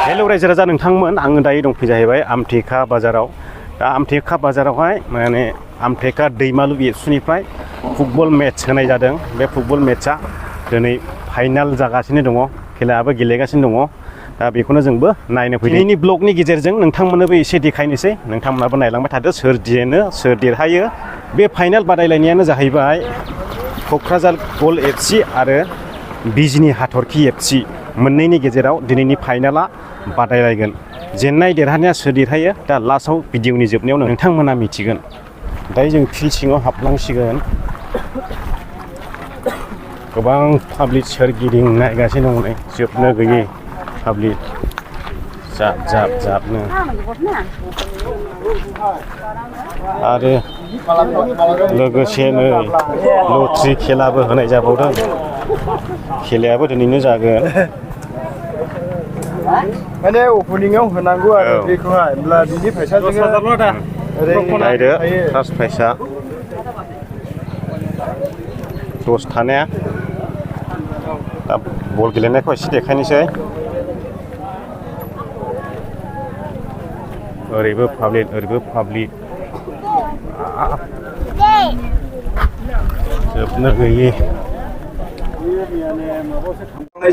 हेल' रायजो राजा नोंथांमोन आङो दायो दंफै जाहैबाय आमथेखा बाजाराव दा आमथेखा बाजारावहाय माने आमथेखा दैमालु एबसुनिफ्राय फुटबल मेट्च होनाय जादों बे फुटबल मेट्चआ दिनै फाइनाल जागासिनो दङ खेलायाबो गेलेगासिनो दङ दा बेखौनो जोंबो नायनो फैदों दिनैनि ब्लगनि गेजेरजों नोंथांमोननोबो एसे देखायनोसै नोंथांमोनाबो नायलांबाय थादो सोर जेनो सोर देरहायो बे फाइनाल बादायलायनायानो जाहैबाय क'क्राझार गल्ड एफसि आरो बिजनि हाथरखि एफसि मोननैनि गेजेराव दिनैनि फाइनाला बादायलायगोन जेननाय देरहानाया सोर देरहायो दा लास्टआव भिडिअनि जोबनायाव नोंथांमोना मिथिगोन दायो जों फिल्ड सिङाव हाबलांसिगोन गोबां पाब्लिक सोरगिदिं नायगासिनो दं नै जोबनो गैयै पाब्लिक जाबनो आरो लोगोसे नै लटारि खेलाबो होनाय जाबावदों खेलायाबो दिनैनो जागोन माने ओपनिंआव होनांगौ आरो बेखौहाय होमब्ला बिनि फैसाजोंनो नायदो फार्स्ट प्राइजआ 10 थानाया दा बल गेलेनायखौ एसे देखायनोसै ओरैबो पाब्लिक जोबनो गैयै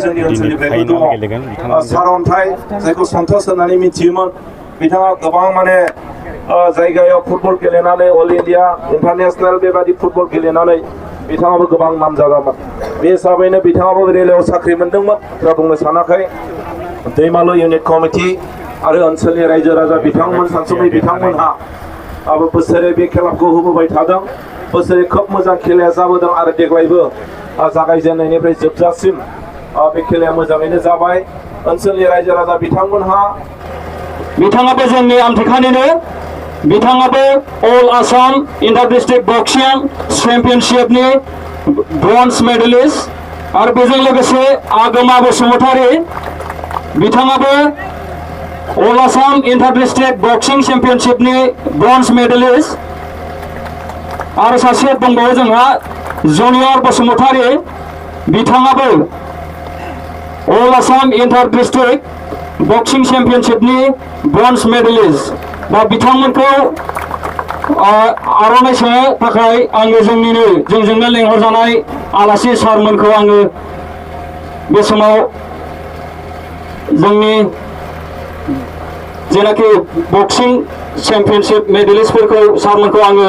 जोंनि ओनसोलनिफ्रायबो दङ सारअन्थाइ जायखौ सन्थस होननानै मिथियोमोन बिथाङा गोबां माने जायगायाव फुटबल गेलेनानै अल इन्डिया इन्टारनेशनेल बेबादि फुटबल गेलेनानै बिथाङाबो गोबां नाम जादोंमोन बे हिसाबैनो बिथाङाबो रेलवेआव साख्रि मोन्दोंमोन दा बुंनो सानाखै दैमालु इउनिट कमिटि आरो ओनसोलनि रायजो राजा बिथांमोन सानसुमै बिथांमोनहा बोसोरे बे खेलाखौ होबोबाय थादों बोसोरे खोब मोजां खेलाया जाबोदों आरो देग्लायबो जागायजेननायनिफ्राय जोबजासिम बे खेलाया मोजाङैनो जाबाय ओनसोलनि रायजो राजा बिथाङाबो जोंनि आमथेखानिनो बिथाङाबो अल आसाम इन्टार डिस्ट्रिक्ट बक्सिं चेम्पियनशिपनि ब्रन्ज मेडेलिस्ट आरो बेजों लोगोसे आगोमा बसुमतारी बिथाङाबो अल आसाम इन्टार डिस्ट्रिक्ट बक्सिं चेम्पियनशिपनि ब्रन्ज मेडेलिस्ट आरो सासे दंबावो जोंहा जुनियर बसुमतारी बिथाङाबो अल आसाम इन्टार डिस्ट्रिक्ट बक्सिं चेम्पियनशिपनि ब्रन्ज मेडेलिस्ट दा बिथांमोनखौ आर'नाइ सोनो थाखाय आङो जोंजोंनो लेंहरजानाय आलासि सारमोनखौ आङो बे समाव जोंनि जेनाखि बक्सिं चेम्पियनशिप मेडेलिस्टफोरखौ सारमोनखौ आङो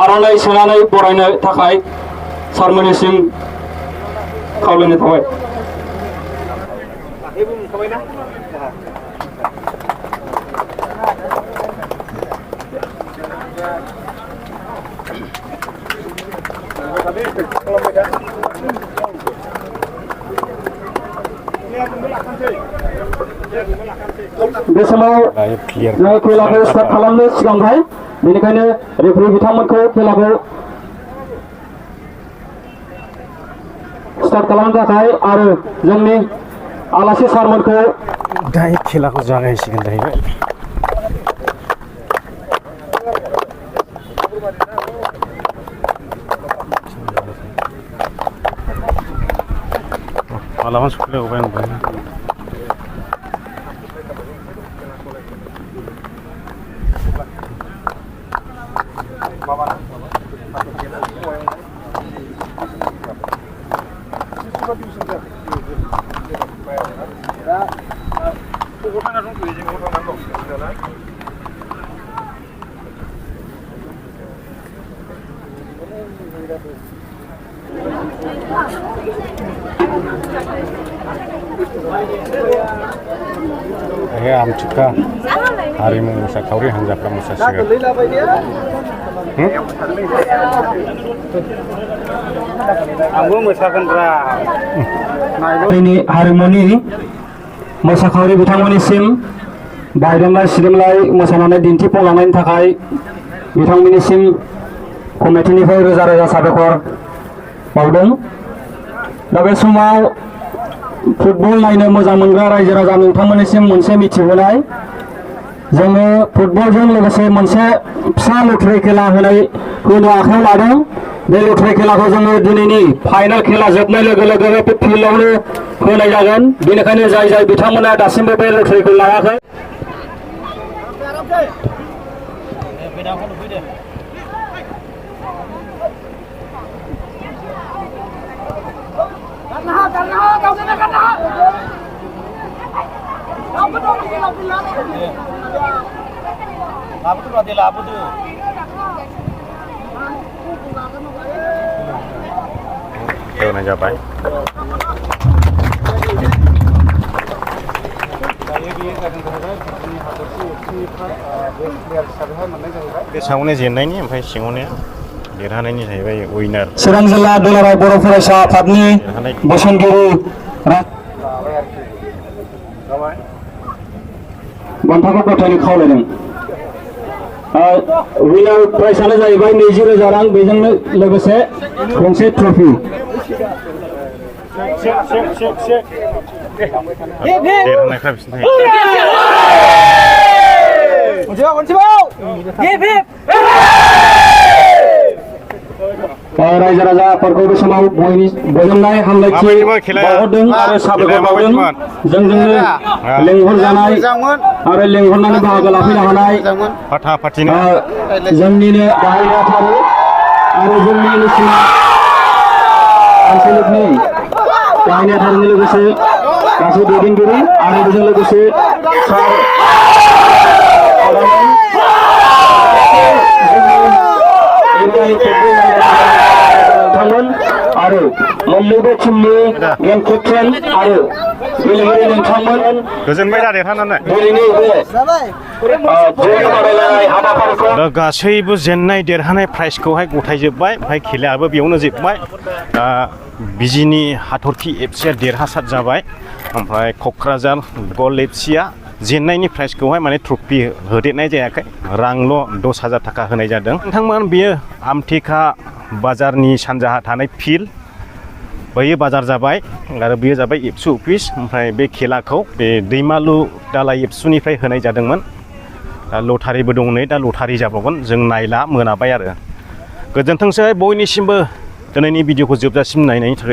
आर'नाइ सोनानै बरायनो थाखाय सारमोननिसिम खावलायनाय थाबाय बे समाव खेलाखौ स्टार्ट खालामनो सिगांहाय बेनिखायनो रेफारि बिथांमोनखौ खेलाखौ स्टार्ट खालामनो थाखाय आरो जोंनि आलासि सारमोनखौ दायो खेलाखौ जागायसिगोन जाहैबाय मालाबा सफैलायबाय आं आमथेखा हारिमु मोसाखावरि हान्जाफ्रा मोसासिगोन आंबो मोसागोनब्रा हारिमुनि मोसाखावरि बिथांमोननिसिम बायदेमलाय सिदेमलाय मोसानानै दिन्थिफुंलांनायनि थाखाय बिथांमोननिसिम कमिटिनिफ्राय रोजा रोजा साबायखर बावदों दा बे समाव फुटबल नायनो मोजां मोनग्रा रायजो राजा नोंथांमोननिसिम मोनसे मिथिहोनाय जोङो फुटबलजों लोगोसे मोनसे फिसा लटारि खेला होनो आखायाव लादों। बे लटारि खेलाखौ जोङो दिनैनि फाइनाल खेला जोबनाय लोगो लोगो बे फिल्डआवनो होनाय जागोन। बेनिखायनो जाय बिथांमोना दासिमबो बे लटारिखौ लायाखै होनाय जाबाय। बे सायावनो जेननायनि ओमफ्राय सिङावनो देरहानायनि जाहैबाय उइनार। चिरां जिल्ला दुलाराय बर' फरायसा आफादनि बोसोनगिरि बान्थाखौ गथायनो खावलायदों। उइनार प्राइजआनो जाहैबाय 20,000 रां, बेजोंनो लोगोसे गंसे ट्रफि। देरहानायफ्रा बिसोरनि रायजो राजाफोरखौ बे समाव बयजोंनाय हामलायथि बावहरदों आरो साबायखर बावदों। जोंजोंनो लेंहरजानाय आरो लेंहरनानै बाहागो लाफैनो हानाय जोंनिनो गाहाय नेहाथारि आरो जोंनि निसिमा आनसलिकनि गाहाय नेहाथारिनि लोगोसे गासै दैदेनगिरि आरो बेजों लोगोसे आरो मोननैबो टीमनि गेम केप्टेन आरो गेलेगिरि नोंथांमोन गोजोनबाय दा देरहानानै। दिनैनि बे बादायलायनाय हाबाफारिखौ गासैबो जेननाय देरहानाय प्राइजखौहाय गथायजोब्बाय। ओमफ्राय खेलायाबो बेयावनो जोबबाय। बिजिनि हाथरखि एफसिया देरहासार जाबाय। ओमफ्राय क'क्राझार गल्ड एफसिया जेननायनि प्राइजखौहाय माने ट्रफि होदेरनाय जायाखै, रांल' 10,000 थाखा होनाय जादों। नोंथांमोन बेयो आमथेखा बाजारनि सानजाहा थानाय फिल्ड, बैयो बाजार जाबाय आरो बेयो जाबाय एबसु अफिस। ओमफ्राय बे खेलाखौ बे दैमालु दालाय एबसुनिफ्राय होनाय जादोंमोन। दा लटारिबो दं, नै दा लटारि जाबावगोन, जों नायला, मोनाबाय आरो। गोजोनथोंसै बयनिसिमबो दिनैनि भिडिअखौ जोबजासिम नायनायनि थाखाय।